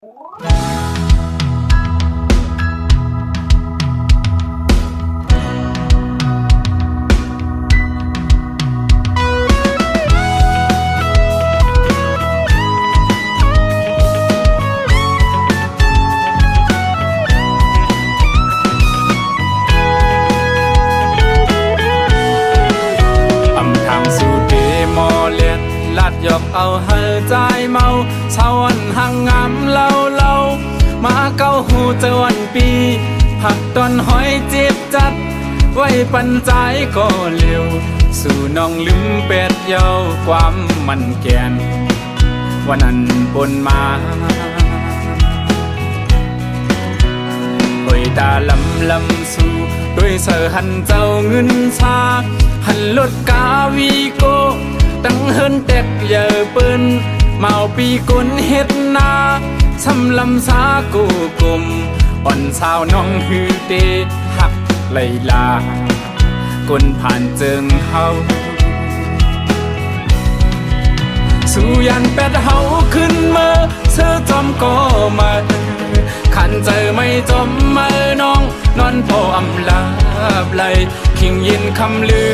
ยกเอาเฮอใจเมาเช้าวันห่างงามเล่ามาเก้าหูเจาวันปีผักตอนหอยจีบจัดไว้ปันใจก็เร็วสู่น้องลืมเป็ดเยาความมันแกนวันนั้นบนมาหอยตาลำสู่ด้วยเสือหันเจ้าเงินชาหันรถกาวีโกตั้งเฮินเต็กเยอะเปิ้นเมาปีกุนเฮ็ดนาชำลำสากูกลมอ่อนสาวน้องฮือเตหักไลลากุนผ่านเจิงเฮาสู่ยันเป็ดเฮาขึ้นเมื่อเธอจอมก็มาขันเจอไม่จอมมาน้องนอนพออำลาบไหลคิงยินคำลือ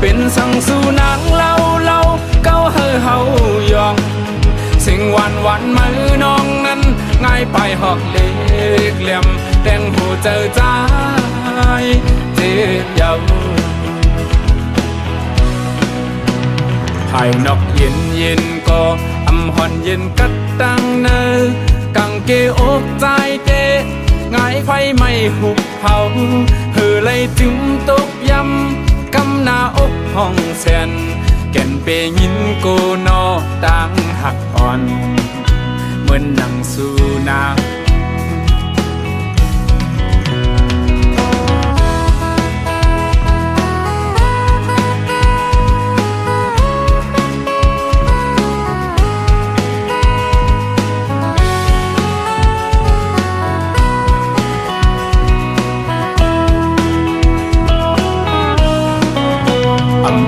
เป็นสังสู่นางเล่าเก้าเฮายองสิ่งวันมือน้องนั้นง่ายไปหอกเล็กเหลี่ยมแต่งหูเจอใจเจ็บเยาภายนอกเย็นก็อำหอนเย็นกัดตังเนอกังเกอกใจเจง่ายไฟไม่หุบเผาเฮอเลยจึงตกยำกำหน้าอกห้องแสนแก่นเปยินโกนอต่างหักอ่อนเหมือนนั่งสู่นาง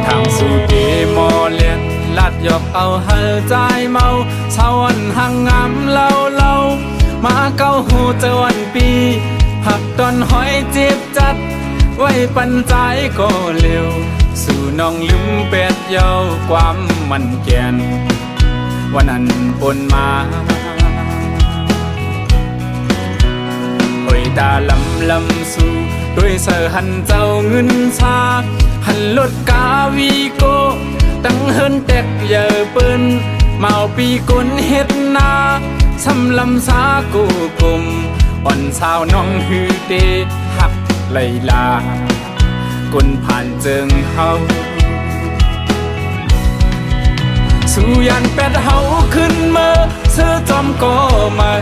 ทางสู่เดมอเลียนลัดยกเอาเฮอใจเมาเช้าวันห่างงามเล่ามาเก้าหูเจาวันปีผักตอนหอยจีบจัดไว้ปันใจก็เร็วสู่น้องลืมเป็ดเยาความมันแกนวันนั้นปนมาหอยตาลำสู่ด้วยเสือหันเจ้าเงินชาหันรถกาวีโกตั้งเฮินเต็กเยอะเปิ้นเมาปีกุนเฮ็ดนาชำลำสากูกลมอ่อนสาวน้องฮือเตหักไลลากุนผ่านเจิงเฮาสู่ยันเป็ดเฮาขึ้นเมื่อเธอจอมก็มา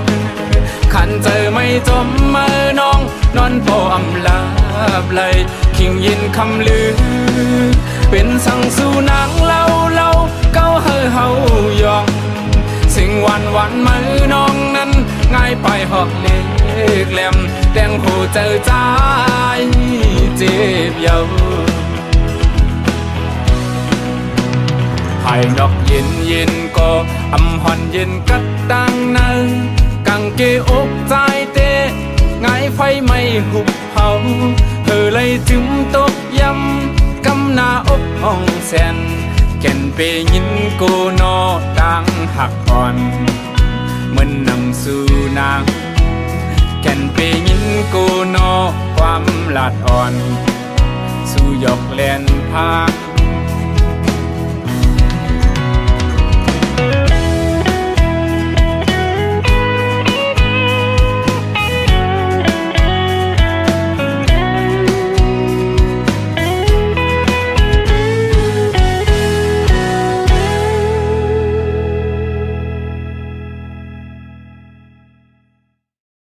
ขันเจอไม่จอมมาน้องนอนพออำลาบไหลคิงยินคำลือเป็นสังสู่นางเล่าเก้าเฮายองสิ่งวันมือน้องนั้นง่ายไปหอกเล็กแหลมแต่งหูเจอใจเจ็บเยาภายนอกเย็นก็อำหอนเย็นกัดตังเนอกังเกอกใจเตง่ายไฟไม่หุบเผาเธอเลยจึงตกยำกำหน้าอกห้องแสนแก่นเปยินโกนอต่างหักอ่อนเหมือนนั่งสู่นางแก่นเปยินโกนอความลาดอ่อนสู่หยอกแลนพา